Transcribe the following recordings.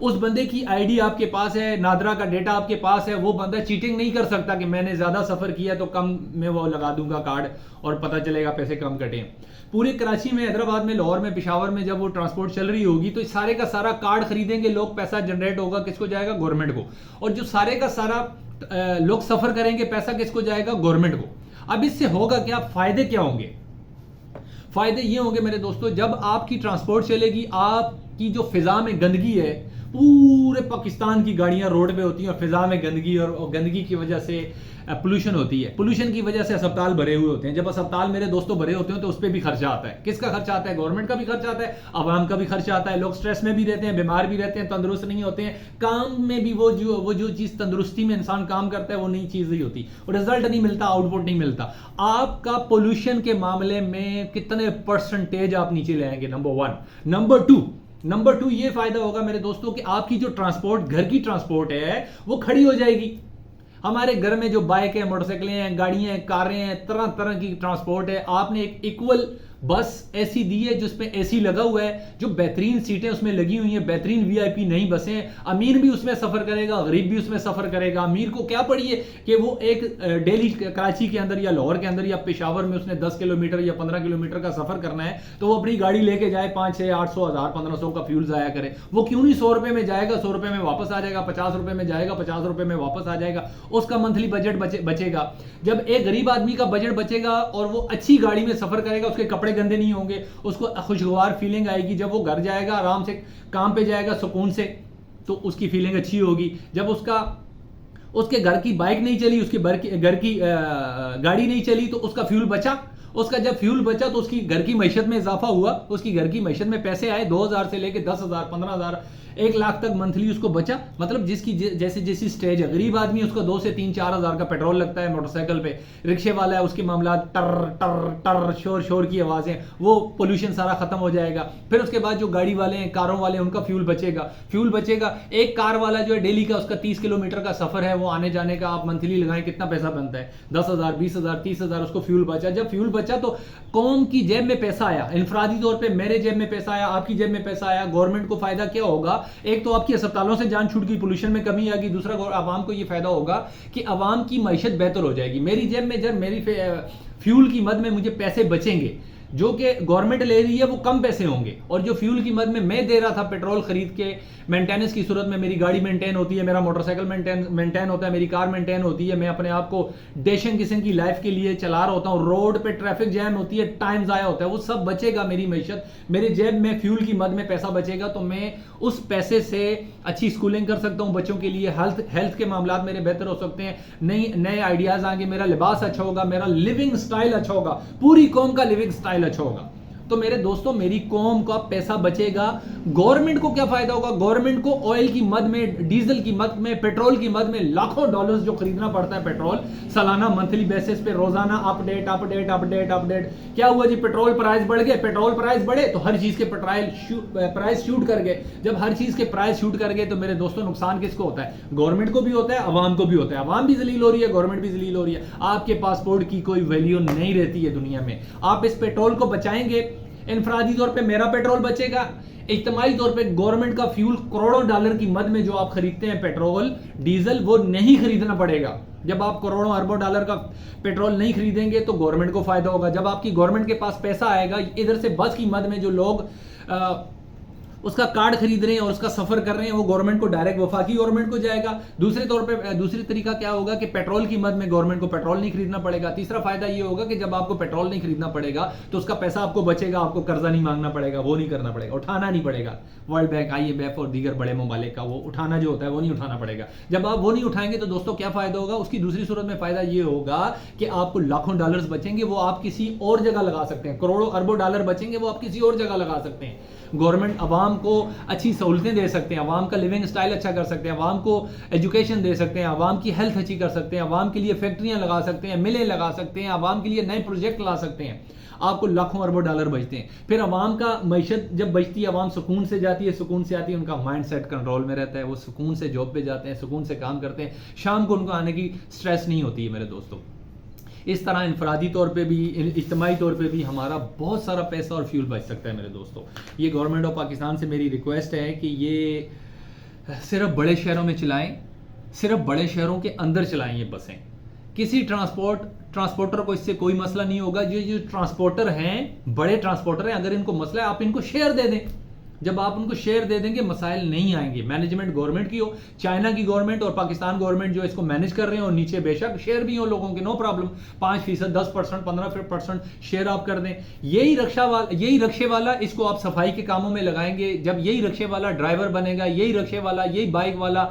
اس بندے کی I D آپ کے پاس ہے, نادرا کا ڈیٹا آپ کے پاس ہے, وہ بندہ چیٹنگ نہیں کر سکتا کہ میں نے زیادہ سفر کیا تو کم میں وہ لگا دوں گا کارڈ اور پتہ چلے گا پیسے کم کٹے. پورے کراچی میں, حیدرآباد میں, لاہور میں, پشاور میں جب وہ ٹرانسپورٹ چل رہی ہوگی تو سارے کا سارا کارڈ خریدیں گے لوگ, پیسہ جنریٹ ہوگا کس کو جائے گا, گورنمنٹ کو. اور جو سارے کا سارا لوگ سفر کریں گے پیسہ کس کو جائے گا, گورنمنٹ کو. اب اس سے ہوگا کیا, فائدے کیا ہوں گے؟ فائدے یہ ہوں گے میرے دوستو, جب آپ کی ٹرانسپورٹ چلے گی, آپ کی جو فضا میں گندگی ہے, پورے پاکستان کی گاڑیاں روڈ پہ ہوتی ہیں اور فضا میں گندگی, اور گندگی کی وجہ سے پولوشن ہوتی ہے, پولوشن کی وجہ سے اسپتال بھرے ہوئے ہوتے ہیں. جب اسپتال میرے دوستوں بھرے ہوتے ہیں تو اس پہ بھی خرچہ آتا ہے. کس کا خرچہ آتا ہے؟ گورنمنٹ کا بھی خرچہ آتا ہے, عوام کا بھی خرچہ آتا ہے. لوگ سٹریس میں بھی رہتے ہیں, بیمار بھی رہتے ہیں, تندرست نہیں ہوتے ہیں, کام میں بھی وہ جو چیز تندرستی میں انسان کام کرتا ہے وہ نئی چیز نہیں ہوتی, رزلٹ نہیں ملتا, آؤٹ پٹ نہیں ملتا. آپ کا پولوشن کے معاملے میں کتنے پرسنٹیج آپ نیچے لے آئیں گے؟ نمبر 1. نمبر 2 یہ فائدہ ہوگا میرے دوستوں کہ آپ کی جو ٹرانسپورٹ, گھر کی ٹرانسپورٹ ہے, وہ کھڑی ہو جائے گی. ہمارے گھر میں جو بائک ہیں, موٹر سائیکلیں ہیں, گاڑیاں ہیں, کاریں ہیں, طرح طرح کی ٹرانسپورٹ ہے. آپ نے ایک ایکول بس ایسی دی ہے جس میں اے سی لگا ہوا ہے, جو بہترین سیٹیں اس میں لگی ہوئی ہیں, بہترین وی آئی پی نئی بسیں. امیر بھی اس میں سفر کرے گا, غریب بھی اس میں سفر کرے گا. امیر کو کیا پڑی ہے کہ وہ ایک ڈیلی کراچی کے اندر یا لاہور کے اندر یا پشاور میں اس نے 10 کلومیٹر یا 15 کلومیٹر کا سفر کرنا ہے, تو وہ اپنی گاڑی لے کے جائے, 500, 800, 1000, 1500 کا فیول ضائع کرے. وہ کیوں نہیں 100 روپے میں جائے گا, 100 روپے میں واپس آ جائے گا, 50 روپے میں جائے گا, 50 روپے میں واپس آ جائے گا. اس کا منتھلی بجٹ بچے گا. جب ایک غریب آدمی کا بجٹ بچے گا اور وہ اچھی گاڑی میں سفر کرے گا, اس کے کپڑے گندے نہیں ہوں گے, اس کو خوشگوار فیلنگ آئے گی. جب وہ گھر جائے گا, آرام سے کام پہ جائے گا سکون سے, تو اس کی فیلنگ اچھی ہوگی. جب اس کے گھر کی بائک نہیں چلی, اس کے گھر کی گاڑی نہیں چلی, تو اس کا فیول بچا. اس کا جب فیول بچا تو اس کی گھر کی معیشت میں اضافہ ہوا, اس کی گھر کی معیشت میں پیسے آئے, 2000 سے لے کے 10,000, 15,000, 1 لاکھ تک منتھلی اس کو بچا. مطلب جس کی جیسی سٹیج ہے. غریب آدمی اس کو 2 سے 3, 4 ہزار کا پیٹرول لگتا ہے موٹر سائیکل پہ. رکشے والا ہے, اس کے معاملات ٹر ٹر ٹر, شور کی آوازیں, وہ پولوشن سارا ختم ہو جائے گا. پھر اس کے بعد جو گاڑی والے ہیں, کاروں والے ہیں, ان کا فیول بچے گا. ایک کار والا جو ہے ڈیلی کا اس کا 30 کلومیٹر کا سفر ہے, وہ آنے جانے کا آپ منتھلی لگائیں کتنا پیسہ بنتا ہے, 10,000, 20,000, 30,000 اس کو فیول بچا. جب فیول بچا تو قوم کی جیب میں پیسہ آیا, انفرادی طور پہ میرے جیب میں پیسہ آیا, آپ کی جیب میں پیسہ آیا. گورنمنٹ کو فائدہ کیا ہوگا؟ ایک تو آپ کی اسپتالوں سے جان چھوٹ گئی, پولوشن میں کمی آ گئی. دوسرا عوام کو یہ فائدہ ہوگا کہ عوام کی معیشت بہتر ہو جائے گی. میری جیب میں جب میری فیول کی مد میں مجھے پیسے بچیں گے, جو کہ گورنمنٹ لے رہی ہے وہ کم پیسے ہوں گے, اور جو فیول کی مد میں دے رہا تھا پیٹرول خرید کے, مینٹیننس کی صورت میں میری گاڑی مینٹین ہوتی ہے, میرا موٹر سائیکل مینٹین ہوتا ہے, میری کار مینٹین ہوتی ہے, میں اپنے آپ کو ڈیشن قسم کی لائف کے لیے چلا رہا ہوتا ہوں, روڈ پہ ٹریفک جیم ہوتی ہے, ٹائم ضائع ہوتا ہے, وہ سب بچے گا. میری معیشت, میرے جیب میں فیول کی مد میں پیسہ بچے گا, تو میں اس پیسے سے اچھی سکولنگ کر سکتا ہوں بچوں کے لیے, ہیلتھ کے معاملات میرے بہتر ہو سکتے ہیں, نئے آئیڈیاز آئیں گے, میرا لباس اچھا ہوگا, میرا لیونگ سٹائل اچھا ہوگا, پوری قوم کا لیونگ سٹائل اچھا ہوگا. تو میرے دوستوں, میری قوم کا پیسہ بچے گا. گورنمنٹ کو کیا فائدہ ہوگا؟ گورنمنٹ کو آئل کی مد میں, ڈیزل کی مد میں, پیٹرول کی مد میں لاکھوں ڈالرز جو خریدنا پڑتا ہے پیٹرول سالانہ, منتھلی بیسس پہ, روزانہ اپڈیٹ. کیا ہوا جی؟ پیٹرول پرائز بڑھ گئے. پیٹرول پرائز بڑھے تو ہر چیز کے پرائز شوٹ کر گئے. جب ہر چیز کے پرائز شوٹ کر گئے تو میرے دوستوں نقصان کس کو ہوتا ہے؟ گورنمنٹ کو بھی ہوتا ہے, عوام کو بھی ہوتا ہے. عوام بھی ذلیل ہو رہی ہے, گورنمنٹ بھی ذلیل ہو رہی ہے. آپ کے پاسپورٹ کی کوئی ویلیو نہیں رہتی ہے دنیا میں. آپ اس پیٹرول کو بچائیں گے, انفرادی طور پہ میرا پیٹرول بچے گا, اجتماعی طور پہ گورنمنٹ کا فیول کروڑوں ڈالر کی مد میں جو آپ خریدتے ہیں پیٹرول ڈیزل, وہ نہیں خریدنا پڑے گا. جب آپ کروڑوں اربوں ڈالر کا پیٹرول نہیں خریدیں گے تو گورنمنٹ کو فائدہ ہوگا. جب آپ کی گورنمنٹ کے پاس پیسہ آئے گا, ادھر سے بس کی مد میں جو لوگ اس کا کارڈ خرید رہے ہیں اور اس کا سفر کر رہے ہیں, وہ گورنمنٹ کو ڈائریکٹ وفاقی گورنمنٹ کو جائے گا. دوسری طریقہ کیا ہوگا کہ پیٹرول کی مد میں گورنمنٹ کو پیٹرول نہیں خریدنا پڑے گا. تیسرا فائدہ یہ ہوگا کہ جب آپ کو پیٹرول نہیں خریدنا پڑے گا تو اس کا پیسہ آپ کو بچے گا, آپ کو قرضہ نہیں مانگنا پڑے گا, وہ نہیں کرنا پڑے گا, اٹھانا نہیں پڑے گا. ورلڈ بینک, IMF اور دیگر بڑے ممالک کا وہ اٹھانا جو ہوتا ہے وہ نہیں اٹھانا پڑے گا. جب آپ وہ نہیں اٹھائیں گے تو دوستوں کیا فائدہ ہوگا؟ اس کی دوسری صورت میں فائدہ یہ ہوگا کہ آپ کو لاکھوں ڈالرز بچیں گے, وہ آپ کسی اور جگہ لگا سکتے ہیں. کروڑوں اربوں ڈالر بچیں گے, وہ آپ کسی اور جگہ لگا سکتے ہیں. گورنمنٹ عوام کو اچھی سہولتیں دے سکتے ہیں, عوام کا لیونگ سٹائل اچھا کر سکتے ہیں, عوام کو ایجوکیشن دے سکتے ہیں, عوام کی ہیلتھ اچھی کر سکتے ہیں, عوام کے لیے فیکٹریاں لگا سکتے ہیں, ملیں لگا سکتے ہیں, عوام کے لیے نئے پروجیکٹ لا سکتے ہیں. آپ کو لاکھوں اربوں ڈالر بچتے ہیں. پھر عوام کا معیشت جب بچتی ہے, عوام سکون سے جاتی ہے, سکون سے آتی ہے, ان کا مائنڈ سیٹ کنٹرول میں رہتا ہے, وہ سکون سے جاب پہ جاتے ہیں, سکون سے کام کرتے ہیں, شام کو ان کو آنے کی سٹریس نہیں ہوتی ہے میرے دوستوں. اس طرح انفرادی طور پہ بھی, اجتماعی طور پہ بھی ہمارا بہت سارا پیسہ اور فیول بچ سکتا ہے میرے دوستوں. یہ گورنمنٹ آف پاکستان سے میری ریکویسٹ ہے کہ یہ صرف بڑے شہروں میں چلائیں، صرف بڑے شہروں کے اندر چلائیں یہ بسیں. کسی ٹرانسپورٹر کو اس سے کوئی مسئلہ نہیں ہوگا. جو ٹرانسپورٹر ہیں، بڑے ٹرانسپورٹر ہیں، اگر ان کو مسئلہ ہے آپ ان کو شیئر دے دیں. جب آپ ان کو شیئر دے دیں گے مسائل نہیں آئیں گے. مینجمنٹ گورنمنٹ کی ہو، چائنا کی گورنمنٹ اور پاکستان گورنمنٹ جو اس کو مینج کر رہے ہیں، اور نیچے بے شک شیئر بھی ہوں لوگوں کے، نو پرابلم. 5%، 10%، 15% شیئر آپ کر دیں. یہی رکشے والا اس کو آپ صفائی کے کاموں میں لگائیں گے. جب یہی رکشے والا ڈرائیور بنے گا، یہی رکشے والا، یہی بائک والا،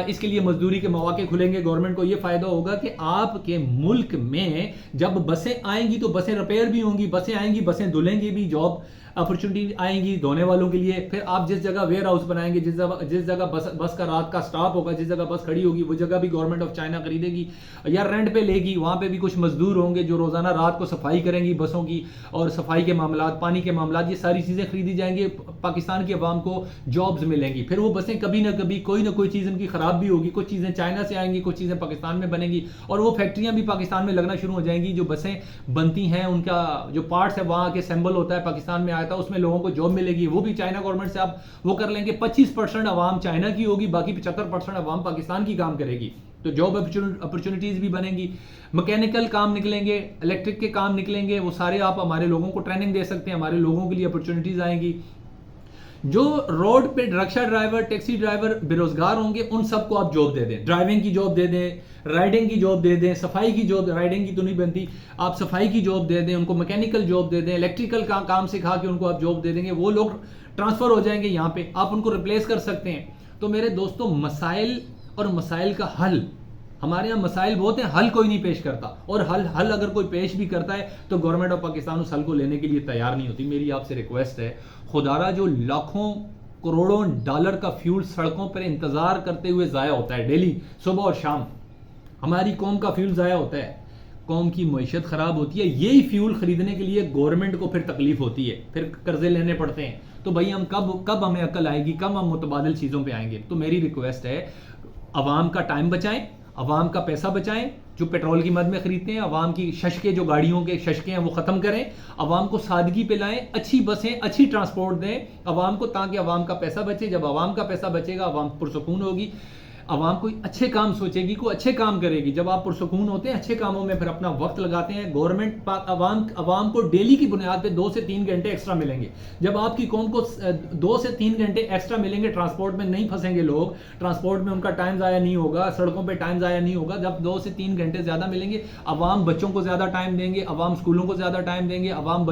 اس کے لیے مزدوری کے مواقع کھلیں گے. گورنمنٹ کو یہ فائدہ ہوگا کہ آپ کے ملک میں جب بسیں آئیں گی تو بسیں ریپیئر بھی ہوں گی، بسیں آئیں گی، بسیں دھلیں گی بھی، جاب اپرچونٹی آئیں گی دھونے والوں کے لیے. پھر آپ جس جگہ ویئر ہاؤس بنائیں گے، جس جگہ بس کا رات کا سٹاپ ہوگا، جس جگہ بس کھڑی ہوگی، وہ جگہ بھی گورنمنٹ آف چائنا خریدے گی یا رینٹ پہ لے گی. وہاں پہ بھی کچھ مزدور ہوں گے جو روزانہ رات کو صفائی کریں گی بسوں کی، اور صفائی کے معاملات، پانی کے معاملات، یہ ساری چیزیں خریدی جائیں گی. پاکستان کی عوام کو جابز ملیں گی. پھر وہ بسیں کبھی نہ کبھی کوئی نہ کوئی چیز ان کی خراب بھی ہوگی. کچھ چیزیں چائنا سے آئیں گی، کچھ چیزیں پاکستان میں بنیں گی، اور وہ فیکٹریاں بھی پاکستان میں لگنا شروع ہو جائیں گی. جو بسیں بنتی ہیں ان کا جو پارٹس ہے وہاں کے اسمبل ہوتا ہے پاکستان میں آیا تھا، اس میں لوگوں کو جاب ملے گی. وہ بھی چائنا گورنمنٹ سے آپ وہ کر لیں گے. 25% عوام چائنا کی ہوگی، باقی 75% عوام پاکستان کی کام کرے گی. تو جاب اپرچونٹیز بھی بنیں گی. مکینیکل کام نکلیں گے، الیکٹرک کے کام نکلیں گے، وہ سارے آپ ہمارے لوگوں کو ٹریننگ دے سکتے ہیں. ہمارے لوگوں کے لیے اپرچونٹیز آئیں گی. جو روڈ پہ رکشہ ڈرائیور، ٹیکسی ڈرائیور بے روزگار ہوں گے، ان سب کو آپ جاب دے دیں. ڈرائیونگ کی جاب دے دیں، رائڈنگ کی جاب دے دیں، صفائی کی جاب، رائڈنگ کی تو نہیں بنتی، آپ صفائی کی جاب دے دیں ان کو، میکینیکل جاب دے دیں، الیکٹریکل کام سکھا کے ان کو آپ جاب دے دیں گے. وہ لوگ ٹرانسفر ہو جائیں گے یہاں پہ، آپ ان کو ریپلیس کر سکتے ہیں. تو میرے دوستوں، مسائل اور مسائل کا حل، ہمارے یہاں مسائل بہت ہیں، حل کوئی نہیں پیش کرتا. اور حل اگر کوئی پیش بھی کرتا ہے تو گورنمنٹ آف پاکستان اس حل کو لینے کے لیے تیار نہیں ہوتی. میری آپ سے ریکویسٹ ہے، خدارا جو لاکھوں کروڑوں ڈالر کا فیول سڑکوں پر انتظار کرتے ہوئے ضائع ہوتا ہے ڈیلی صبح اور شام، ہماری قوم کا فیول ضائع ہوتا ہے، قوم کی معیشت خراب ہوتی ہے. یہی فیول خریدنے کے لیے گورنمنٹ کو پھر تکلیف ہوتی ہے، پھر قرضے لینے پڑتے ہیں. تو بھائی ہم کب ہمیں عقل آئے گی، کب ہم متبادل چیزوں پہ آئیں گے. تو میری ریکویسٹ ہے، عوام کا ٹائم بچائیں، عوام کا پیسہ بچائیں. جو پیٹرول کی مد میں خریدتے ہیں، عوام کی ششکے، جو گاڑیوں کے ششکے ہیں وہ ختم کریں. عوام کو سادگی پہ لائیں، اچھی بسیں، اچھی ٹرانسپورٹ دیں عوام کو، تاکہ عوام کا پیسہ بچے. جب عوام کا پیسہ بچے گا، عوام پرسکون ہوگی، عوام کوئی اچھے کام سوچے گی، کوئی اچھے کام کرے گی. جب آپ پرسکون ہوتے ہیں، اچھے کاموں میں پھر اپنا وقت لگاتے ہیں. گورنمنٹ عوام کو ڈیلی کی بنیاد پہ 2 سے 3 گھنٹے ایکسٹرا ملیں گے. جب آپ کی قوم کو 2 سے 3 گھنٹے ایکسٹرا ملیں گے، ٹرانسپورٹ میں نہیں پھنسیں گے لوگ، ٹرانسپورٹ میں ان کا ٹائم ضائع نہیں ہوگا، سڑکوں پہ ٹائم ضائع نہیں ہوگا. جب 2 سے 3 گھنٹے زیادہ ملیں گے، عوام بچوں کو زیادہ ٹائم دیں گے، عوام اسکولوں کو زیادہ ٹائم دیں گے، عوام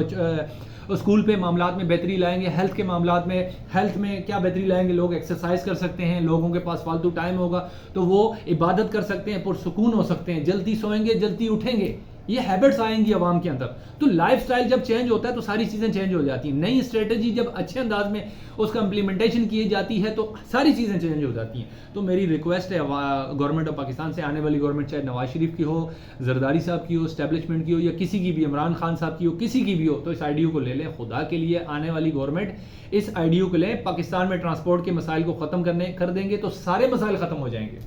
اسکول پہ معاملات میں بہتری لائیں گے. ہیلتھ کے معاملات میں، ہیلتھ میں کیا بہتری لائیں گے؟ لوگ ایکسرسائز کر سکتے ہیں، لوگوں کے پاس فالتو ٹائم ہوگا تو وہ عبادت کر سکتے ہیں، پرسکون ہو سکتے ہیں، جلدی سوئیں گے، جلدی اٹھیں گے. یہ ہیبٹس آئیں گی عوام کے اندر. تو لائف سٹائل جب چینج ہوتا ہے تو ساری چیزیں چینج ہو جاتی ہیں. نئی اسٹریٹجی جب اچھے انداز میں اس کا امپلیمنٹیشن کی جاتی ہے تو ساری چیزیں چینج ہو جاتی ہیں. تو میری ریکویسٹ ہے گورنمنٹ آف پاکستان سے، آنے والی گورنمنٹ چاہے نواز شریف کی ہو، زرداری صاحب کی ہو، اسٹیبلشمنٹ کی ہو، یا کسی کی بھی، عمران خان صاحب کی ہو، کسی کی بھی ہو، تو اس آئیڈیو کو لے لیں. خدا کے لیے آنے والی گورنمنٹ اس آئیڈیو کو لیں. پاکستان میں ٹرانسپورٹ کے مسائل کو ختم کر دیں گے تو سارے مسائل ختم ہو جائیں گے.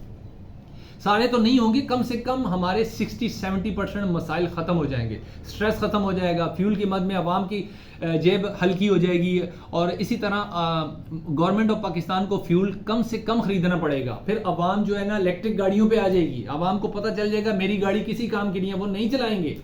سارے تو نہیں ہوں گے، کم سے کم ہمارے 60-70% مسائل ختم ہو جائیں گے. سٹریس ختم ہو جائے گا، فیول کی مد میں عوام کی جیب ہلکی ہو جائے گی، اور اسی طرح گورنمنٹ آف پاکستان کو فیول کم سے کم خریدنا پڑے گا. پھر عوام جو ہے نا الیکٹرک گاڑیوں پہ آ جائے گی. عوام کو پتہ چل جائے گا میری گاڑی کسی کام کی نہیں ہے، وہ نہیں چلائیں گے.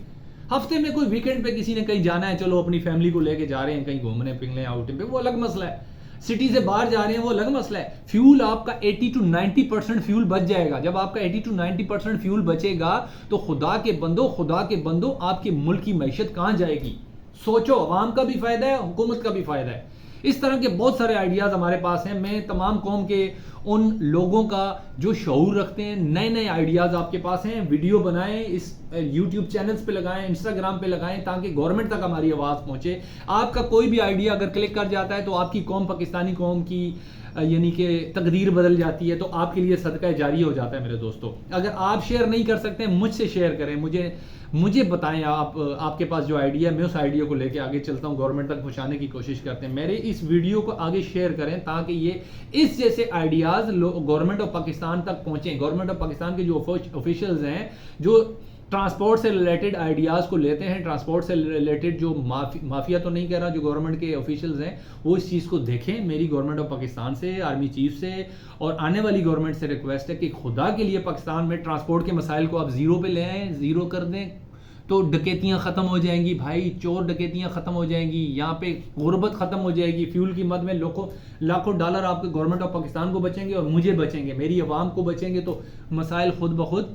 ہفتے میں کوئی ویکینڈ پہ کسی نے کہیں جانا ہے، چلو اپنی فیملی کو لے کے جا رہے ہیں کہیں گھومنے پھرنے آؤٹنگ پہ، وہ الگ مسئلہ ہے. سٹی سے باہر جا رہے ہیں، وہ الگ مسئلہ ہے. فیول آپ کا 80-90% فیول بچ جائے گا. جب آپ کا 80-90% فیول بچے گا تو خدا کے بندو آپ کے ملک کی معیشت کہاں جائے گی؟ سوچو، عوام کا بھی فائدہ ہے، حکومت کا بھی فائدہ ہے. اس طرح کے بہت سارے آئیڈیاز ہمارے پاس ہیں. میں تمام قوم کے ان لوگوں کا جو شعور رکھتے ہیں، نئے آئیڈیاز آپ کے پاس ہیں، ویڈیو بنائیں، اس یوٹیوب چینلز پہ لگائیں، انسٹاگرام پہ لگائیں، تاکہ گورنمنٹ تک ہماری آواز پہنچے. آپ کا کوئی بھی آئیڈیا اگر کلک کر جاتا ہے تو آپ کی قوم، پاکستانی قوم کی یعنی کہ تقدیر بدل جاتی ہے. تو آپ کے لیے صدقہ جاری ہو جاتا ہے. میرے دوستو، اگر آپ شیئر نہیں کر سکتے مجھ سے شیئر کریں، مجھے بتائیں آپ کے پاس جو آئیڈیا ہے، میں اس آئیڈیا کو لے کے آگے چلتا ہوں، گورنمنٹ تک پہنچانے کی کوشش کرتے ہیں. میرے اس ویڈیو کو آگے شیئر کریں تاکہ یہ اس جیسے آئیڈیاز گورنمنٹ آف پاکستان تک پہنچیں. گورنمنٹ آف پاکستان کے جو آفیشلز ہیں، جو ٹرانسپورٹ سے ریلیٹڈ آئیڈیاز کو لیتے ہیں. ٹرانسپورٹ سے ریلیٹڈ جو مافیا تو نہیں کہہ رہا, جو گورنمنٹ کے آفیشلز ہیں وہ اس چیز کو دیکھیں. میری گورنمنٹ آف پاکستان سے, آرمی چیف سے اور آنے والی گورنمنٹ سے ریکویسٹ ہے کہ خدا کے لیے پاکستان میں ٹرانسپورٹ کے مسائل کو آپ زیرو پہ لے آئیں, زیرو کر دیں, تو ڈکیتیاں ختم ہو جائیں گی بھائی, چور ڈکیتیاں ختم ہو جائیں گی, یہاں پہ غربت ختم ہو جائے گی. فیول کی مد میں لاکھوں ڈالر آپ کے گورنمنٹ آف پاکستان کو بچیں گے اور مجھے بچیں گے, میری عوام کو بچیں گے, تو مسائل خود بخود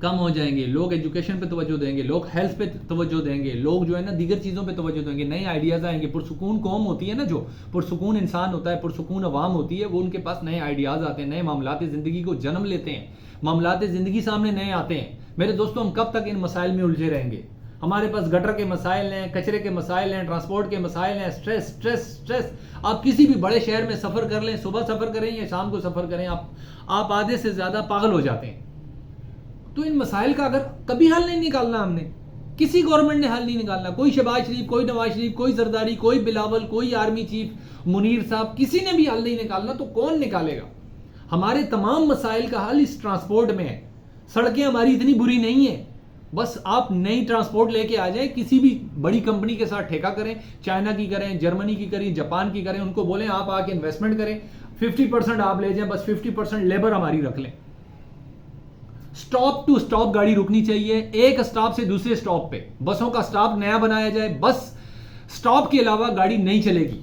کم ہو جائیں گے. لوگ ایجوکیشن پہ توجہ دیں گے, لوگ ہیلتھ پہ توجہ دیں گے, لوگ جو ہے نا دیگر چیزوں پہ توجہ دیں گے, نئے آئیڈیاز آئیں گے. پرسکون قوم ہوتی ہے نا, جو پرسکون انسان ہوتا ہے, پرسکون عوام ہوتی ہے, وہ ان کے پاس نئے آئیڈیاز آتے ہیں, نئے معاملات زندگی کو جنم لیتے ہیں, معاملات زندگی سامنے نئے آتے ہیں. میرے دوستوں, ہم کب تک ان مسائل میں الجھے رہیں گے؟ ہمارے پاس گٹر کے مسائل ہیں, کچرے کے مسائل ہیں, ٹرانسپورٹ کے مسائل ہیں, سٹریس. آپ کسی بھی بڑے شہر میں سفر کر لیں, صبح سفر کریں یا شام کو سفر کریں, آپ آدھے سے زیادہ پاگل ہو جاتے ہیں. تو ان مسائل کا اگر کبھی حل نہیں نکالنا, ہم نے کسی گورنمنٹ نے حل نہیں نکالنا, کوئی شہباز شریف, کوئی نواز شریف, کوئی زرداری, کوئی بلاول, کوئی آرمی چیف منیر صاحب, کسی نے بھی حل نہیں نکالنا, تو کون نکالے گا؟ ہمارے تمام مسائل کا حل اس ٹرانسپورٹ میں ہے. سڑکیں ہماری اتنی بری نہیں ہیں, بس آپ نئی ٹرانسپورٹ لے کے آ جائیں, کسی بھی بڑی کمپنی کے ساتھ ٹھیکہ کریں, چائنا کی کریں, جرمنی کی کریں, جاپان کی کریں, ان کو بولیں آپ آ کے انویسٹمنٹ کریں, 50% آپ لے جائیں, بس 50% لیبر ہماری رکھ لیں. سٹاپ ٹو سٹاپ گاڑی رکنی چاہیے, ایک سٹاپ سے دوسرے سٹاپ پہ, بسوں کا سٹاپ نیا بنایا جائے, بس سٹاپ کے علاوہ گاڑی نہیں چلے گی.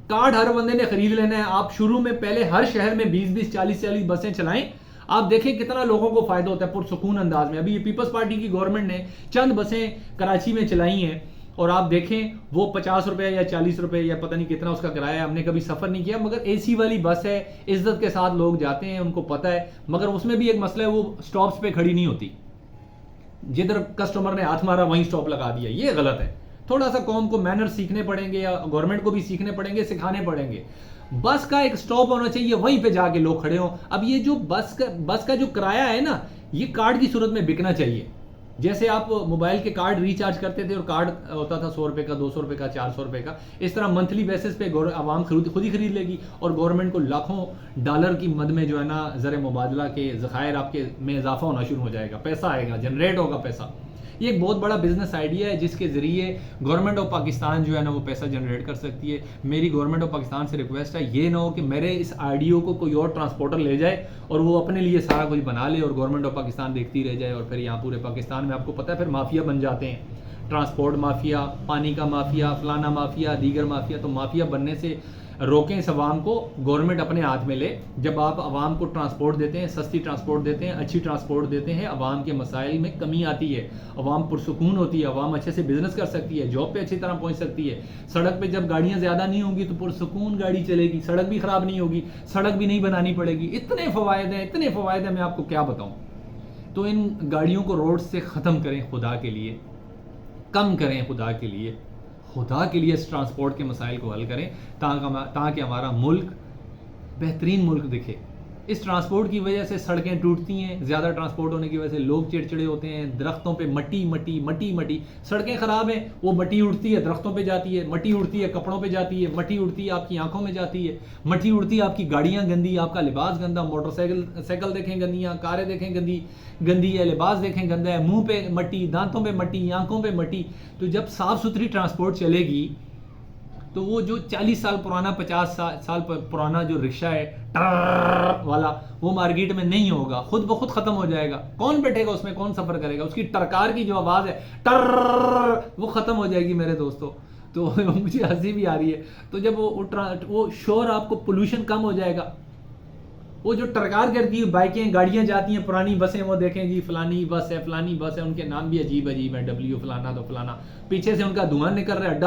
کارڈ ہر بندے نے خرید لینا ہے. آپ شروع میں پہلے ہر شہر میں 20 40 بسیں چلائیں, آپ دیکھیں کتنا لوگوں کو فائدہ ہوتا ہے پرسکون انداز میں. ابھی یہ پیپلز پارٹی کی گورنمنٹ نے چند بسیں کراچی میں چلائی ہیں, اور آپ دیکھیں وہ 50 روپے یا 40 روپے یا پتہ نہیں کتنا اس کا کرایہ, ہم نے کبھی سفر نہیں کیا, مگر اے سی والی بس ہے, عزت کے ساتھ لوگ جاتے ہیں, ان کو پتہ ہے. مگر اس میں بھی ایک مسئلہ ہے, وہ سٹاپس پہ کھڑی نہیں ہوتی, جدھر کسٹمر نے ہاتھ مارا وہیں سٹاپ لگا دیا, یہ غلط ہے. تھوڑا سا قوم کو مینر سیکھنے پڑیں گے, یا گورنمنٹ کو بھی سیکھنے پڑیں گے, سکھانے پڑیں گے. بس کا ایک سٹاپ ہونا چاہیے, وہیں پہ جا کے لوگ کھڑے ہوں. اب یہ جو بس کا جو کرایہ ہے نا, یہ کارڈ کی صورت میں بکنا چاہیے. جیسے آپ موبائل کے کارڈ ریچارج کرتے تھے اور کارڈ ہوتا تھا 100 روپے کا, 200 روپے کا, 400 روپے کا, اس طرح منتھلی بیسس پہ عوام خود ہی خرید لے گی, اور گورنمنٹ کو لاکھوں ڈالر کی مد میں جو ہے نا زر مبادلہ کے ذخائر آپ کے میں اضافہ ہونا شروع ہو جائے گا, پیسہ آئے گا, جنریٹ ہوگا پیسہ. یہ ایک بہت بڑا بزنس آئیڈیا ہے, جس کے ذریعے گورنمنٹ آف پاکستان جو ہے نا وہ پیسہ جنریٹ کر سکتی ہے. میری گورنمنٹ آف پاکستان سے ریکویسٹ ہے, یہ نہ ہو کہ میرے اس آئیڈیا کو کوئی اور ٹرانسپورٹر لے جائے اور وہ اپنے لیے سارا کچھ بنا لے, اور گورنمنٹ آف پاکستان دیکھتی رہ جائے, اور پھر یہاں پورے پاکستان میں آپ کو پتہ ہے پھر مافیا بن جاتے ہیں, ٹرانسپورٹ مافیا, پانی کا مافیا, فلانا مافیا, دیگر مافیا. تو مافیا بننے سے روکیں اس عوام کو, گورنمنٹ اپنے ہاتھ میں لے. جب آپ عوام کو ٹرانسپورٹ دیتے ہیں, سستی ٹرانسپورٹ دیتے ہیں, اچھی ٹرانسپورٹ دیتے ہیں, عوام کے مسائل میں کمی آتی ہے, عوام پرسکون ہوتی ہے, عوام اچھے سے بزنس کر سکتی ہے, جاب پہ اچھی طرح پہنچ سکتی ہے. سڑک پہ جب گاڑیاں زیادہ نہیں ہوں گی تو پرسکون گاڑی چلے گی, سڑک بھی خراب نہیں ہوگی, سڑک بھی نہیں بنانی پڑے گی. اتنے فوائد ہیں, میں آپ کو کیا بتاؤں. تو ان گاڑیوں کو روڈ سے ختم کریں خدا کے لیے, کم کریں خدا کے لیے اس ٹرانسپورٹ کے مسائل کو حل کریں, تاکہ ہمارا ملک بہترین ملک دکھے. اس ٹرانسپورٹ کی وجہ سے سڑکیں ٹوٹتی ہیں, زیادہ ٹرانسپورٹ ہونے کی وجہ سے لوگ چڑچڑے ہوتے ہیں, درختوں پہ مٹی, سڑکیں خراب ہیں, وہ مٹی اڑتی ہے درختوں پہ جاتی ہے, مٹی اڑتی ہے کپڑوں پہ جاتی ہے, مٹی اڑتی ہے آپ کی آنکھوں میں جاتی ہے, مٹی اڑتی ہے آپ کی گاڑیاں گندی, آپ کا لباس گندا, موٹر سائیکل دیکھیں گندیاں, کاریں دیکھیں گندی ہے, لباس دیکھیں گندا ہے, منہ پہ مٹی, دانتوں پہ مٹی, آنکھوں پہ مٹی. تو جب صاف ستھری ٹرانسپورٹ چلے گی تو وہ جو 40 سال پرانا 50 سال پرانا جو رکشہ ہے والا, وہ مارکیٹ میں نہیں ہوگا, خود بخود ختم ہو جائے گا. کون بیٹھے گا اس میں, کون سفر کرے گا؟ اس کی ٹرکار کی جو آواز ہے وہ ختم ہو جائے گی میرے دوستو. تو مجھے ہنسی بھی آ رہی ہے. تو جب وہ شور, آپ کو پولوشن کم ہو جائے گا. وہ جو ٹرکار کرتی ہے بائکیں, گاڑیاں جاتی ہیں, پرانی بسیں, وہ دیکھیں جی فلانی بس ہے, ان کے نام بھی عجیب ہیں, ڈبلیو فلانا تو فلانا, پیچھے سے ان کا دھواں نکل رہا ہے,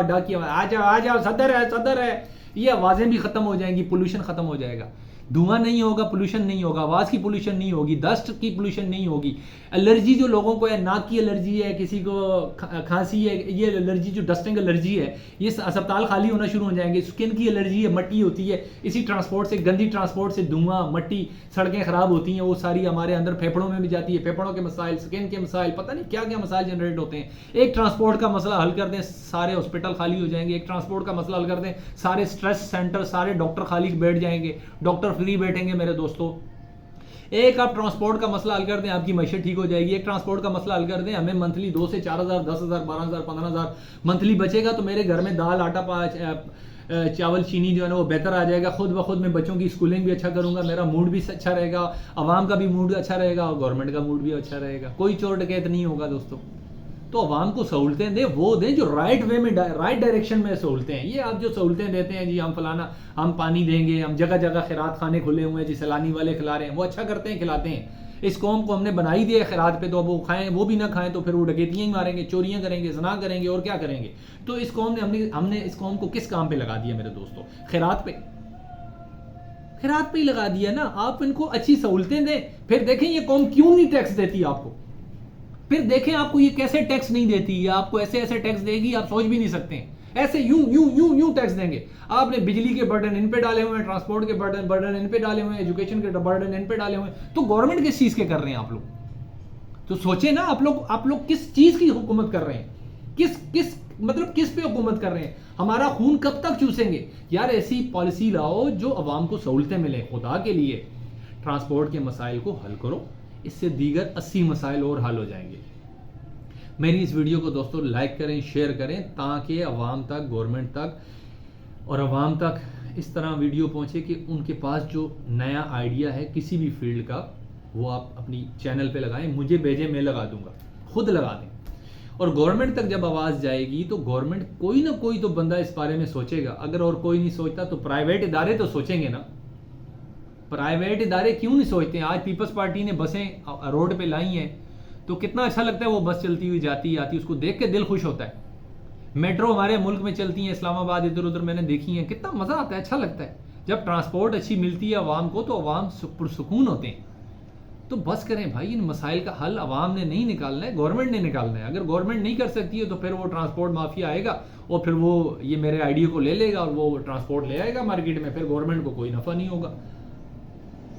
ڈا کی آواز, آ جاؤ صدر ہے. یہ آوازیں بھی ختم ہو جائیں گی, پولوشن ختم ہو جائے گا. دھواں نہیں ہوگا, پولوشن نہیں ہوگا, آواز کی پولوشن نہیں ہوگی, ڈسٹ کی پولوشن نہیں ہوگی. الرجی جو لوگوں کو ہے, ناک کی الرجی ہے, کسی کو کھانسی ہے, یہ الرجی جو ڈسٹنگ الرجی ہے, یہ اسپتال خالی ہونا شروع ہو جائیں گے. اسکن کی الرجی ہے, مٹی ہوتی ہے, اسی ٹرانسپورٹ سے, گندی ٹرانسپورٹ سے دھواں, مٹی, سڑکیں خراب ہوتی ہیں, وہ ساری ہمارے اندر پھیپھڑوں میں بھی جاتی ہے, پھیپھڑوں کے مسائل, اسکن کے مسائل, پتہ نہیں کیا کیا مسائل جنریٹ ہوتے ہیں. ایک ٹرانسپورٹ کا مسئلہ حل کر دیں, سارے ہاسپٹل خالی ہو جائیں گے. ایک ٹرانسپورٹ کا مسئلہ حل کر دیں, سارے اسٹریس سینٹر, سارے ڈاکٹر خالی بیٹھ جائیں گے, ڈاکٹر فری بیٹھیں گے میرے دوستو. ایک آپ ٹرانسپورٹ کا مسئلہ حل کر دیں, آپ کی معیشت ٹھیک ہو جائے گی. ایک ٹرانسپورٹ کا مسئلہ حل کر دیں, ہمیں منتھلی 2 سے 4,000 10,000 12,000 15,000 منتھلی بچے گا, تو میرے گھر میں دال آٹا چاول چینی جو ہے نا وہ بہتر آ جائے گا. خود بخود میں بچوں کی اسکولنگ بھی اچھا کروں گا, میرا موڈ بھی اچھا رہے گا, عوام کا بھی موڈ اچھا رہے گا, اور گورنمنٹ کا موڈ بھی اچھا رہے گا. کوئی چور ڈکیت نہیں ہوگا دوستوں. تو عوام کو سہولتیں دیں, وہ دیں جو رائٹ وے میں رائٹ ڈائریکشن میں سہولتیں ہیں. یہ آپ جو سہولتیں دیتے ہیں جی ہم فلانا ہم پانی دیں گے, ہم جگہ جگہ خیرات خانے کھلے ہوئے ہیں جی سیلانی والے کھلا رہے ہیں, وہ اچھا کرتے ہیں کھلاتے ہیں. اس قوم کو ہم نے بنا ہی دیا خیرات پہ, تو اب وہ کھائیں وہ بھی نہ کھائیں تو پھر وہ ڈکیتیاں ہی ماریں گے, چوریاں کریں گے, زنا کریں گے, اور کیا کریں گے. تو اس قوم نے ہم نے اس قوم کو کس کام پہ لگا دیا میرے دوستوں؟ خیرات پہ. خیرات پہ ہی لگا دیا نا. آپ ان کو اچھی سہولتیں دیں, پھر دیکھیں یہ قوم کیوں نہیں ٹیکس دیتی آپ کو. پھر دیکھیں آپ کو یہ کیسے ٹیکس نہیں دیتی, یا آپ کو ایسے ایسے ٹیکس دے گی آپ سوچ بھی نہیں سکتے ہیں. ایسے یوں ٹیکس دیں گے. آپ نے بجلی کے برڈن ان پہ ڈالے ہوئے ہیں, ٹرانسپورٹ کے برڈن ان پہ ڈالے ہوئے ہیں, ایجوکیشن کے برڈن ان پہ ڈالے ہوئے ہیں, تو گورنمنٹ کس چیز کے کر رہے ہیں آپ لوگ؟ تو سوچیں نا آپ لوگ کس چیز کی حکومت کر رہے ہیں, کس پہ حکومت کر رہے ہیں؟ ہمارا خون کب تک چوسیں گے یار؟ ایسی پالیسی لاؤ جو عوام کو سہولتیں ملیں. خدا کے لیے ٹرانسپورٹ کے مسائل کو حل کرو, اس سے دیگر 80 مسائل اور حل ہو جائیں گے. میری اس ویڈیو کو دوستوں لائک کریں, شیئر کریں, تاکہ عوام تک, گورنمنٹ تک اور عوام تک اس طرح ویڈیو پہنچے کہ ان کے پاس جو نیا آئیڈیا ہے کسی بھی فیلڈ کا, وہ آپ اپنی چینل پہ لگائیں, مجھے بھیجیں, میں لگا دوں گا, خود لگا دیں. اور گورنمنٹ تک جب آواز جائے گی تو گورنمنٹ کوئی نہ کوئی تو بندہ اس بارے میں سوچے گا. اگر اور کوئی نہیں سوچتا تو پرائیویٹ ادارے تو سوچیں گے نا. پرائیویٹ ادارے کیوں نہیں سوچتے ہیں؟ آج پیپلز پارٹی نے بسیں روڈ پہ لائی ہیں, تو کتنا اچھا لگتا ہے وہ بس چلتی ہوئی جاتی آتی, اس کو دیکھ کے دل خوش ہوتا ہے. میٹرو ہمارے ملک میں چلتی ہیں, اسلام آباد ادھر ادھر میں نے دیکھی ہیں, کتنا مزہ آتا ہے, اچھا لگتا ہے. جب ٹرانسپورٹ اچھی ملتی ہے عوام کو تو عوام پرسکون ہوتے ہیں. تو بس کریں بھائی, ان مسائل کا حل عوام نے نہیں نکالنا ہے, گورنمنٹ نے نکالنا ہے. اگر گورنمنٹ نہیں کر سکتی ہے تو پھر وہ ٹرانسپورٹ مافیا آئے گا اور پھر وہ یہ میرے آئیڈیا کو لے لے گا اور وہ ٹرانسپورٹ لے آئے گا مارکیٹ میں, پھر گورنمنٹ کو کوئی نفع نہیں ہوگا.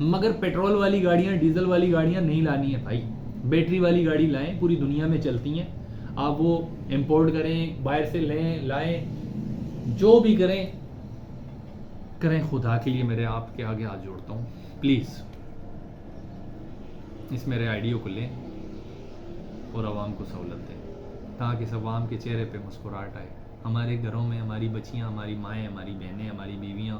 مگر پیٹرول والی گاڑیاں, ڈیزل والی گاڑیاں نہیں لانی ہیں بھائی, بیٹری والی گاڑی لائیں, پوری دنیا میں چلتی ہیں. آپ وہ امپورٹ کریں, باہر سے لائیں, جو بھی کریں, خدا کے لیے میرے آپ کے آگے ہاتھ جوڑتا ہوں, پلیز اس میرے آئیڈیا کو لیں اور عوام کو سہولت دیں, تاکہ اس عوام کے چہرے پہ مسکراہٹ آئے. ہمارے گھروں میں ہماری بچیاں, ہماری مائیں, ہماری بہنیں, ہماری بیویاں,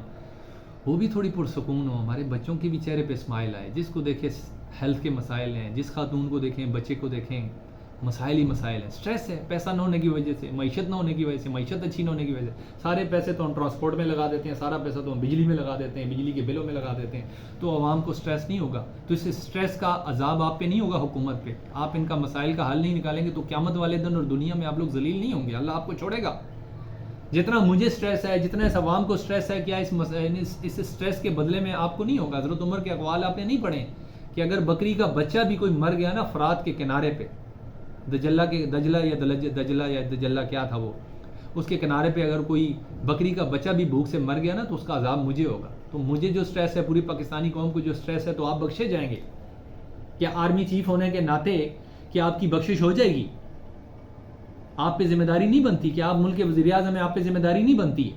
وہ بھی تھوڑی پرسکون ہوں. ہمارے بچوں کے بھی چہرے پہ اسمائل آئے. جس کو دیکھے ہیلتھ کے مسائل ہیں, جس خاتون کو دیکھیں, بچے کو دیکھیں, مسائل ہی مسائل ہیں. سٹریس ہے, پیسہ نہ ہونے کی وجہ سے, معیشت نہ ہونے کی وجہ سے, معیشت اچھی نہ ہونے کی وجہ سے. سارے پیسے تو ہم ٹرانسپورٹ میں لگا دیتے ہیں, سارا پیسہ تو ہم بجلی میں لگا دیتے ہیں, بجلی کے بلوں میں لگا دیتے ہیں. تو عوام کو سٹریس نہیں ہوگا, تو اس سٹریس کا عذاب آپ پہ نہیں ہوگا, حکومت پہ. آپ ان کا مسائل کا حل نہیں نکالیں گے تو قیامت والے دن اور دنیا میں آپ لوگ ذلیل نہیں ہوں گے, اللہ آپ کو چھوڑے گا. جتنا مجھے سٹریس ہے, جتنا اس عوام کو سٹریس ہے, کیا اس سٹریس کے بدلے میں آپ کو نہیں ہوگا؟ حضرت عمر کے اقوال آپ نے نہیں پڑھے کہ اگر بکری کا بچہ بھی کوئی مر گیا نا فرات کے کنارے پہ, دجلہ کیا تھا وہ, اس کے کنارے پہ اگر کوئی بکری کا بچہ بھی بھوک سے مر گیا نا تو اس کا عذاب مجھے ہوگا. تو مجھے جو سٹریس ہے, پوری پاکستانی قوم کو جو سٹریس ہے, تو آپ بخشے جائیں گے کیا آرمی چیف ہونے کے ناطے؟ کیا آپ کی بخشش ہو جائے گی؟ آپ پہ ذمہ داری نہیں بنتی کہ آپ ملک کے وزیر اعظم ہیں, آپ پہ ذمہ داری نہیں بنتی؟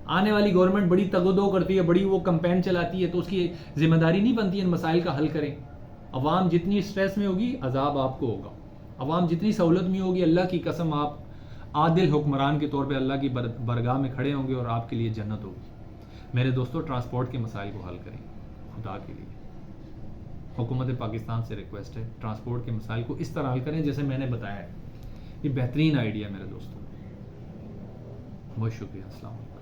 آنے والی گورنمنٹ بڑی تگ و دو کرتی ہے, بڑی وہ کمپین چلاتی ہے, تو اس کی ذمہ داری نہیں بنتی ان مسائل کا حل کریں؟ عوام جتنی سٹریس میں ہوگی عذاب آپ کو ہوگا, عوام جتنی سہولت میں ہوگی, اللہ کی قسم آپ عادل حکمران کے طور پہ اللہ کی برگاہ میں کھڑے ہوں گے اور آپ کے لیے جنت ہوگی. میرے دوستو, ٹرانسپورٹ کے مسائل کو حل کریں, خدا کے لیے حکومت پاکستان سے ریکویسٹ ہے. ٹرانسپورٹ کے مسائل کو اس طرح حل کریں جیسے میں نے بتایا ہے. یہ بہترین آئیڈیا ہے میرے دوستوں. بہت شکریہ. السلام علیکم.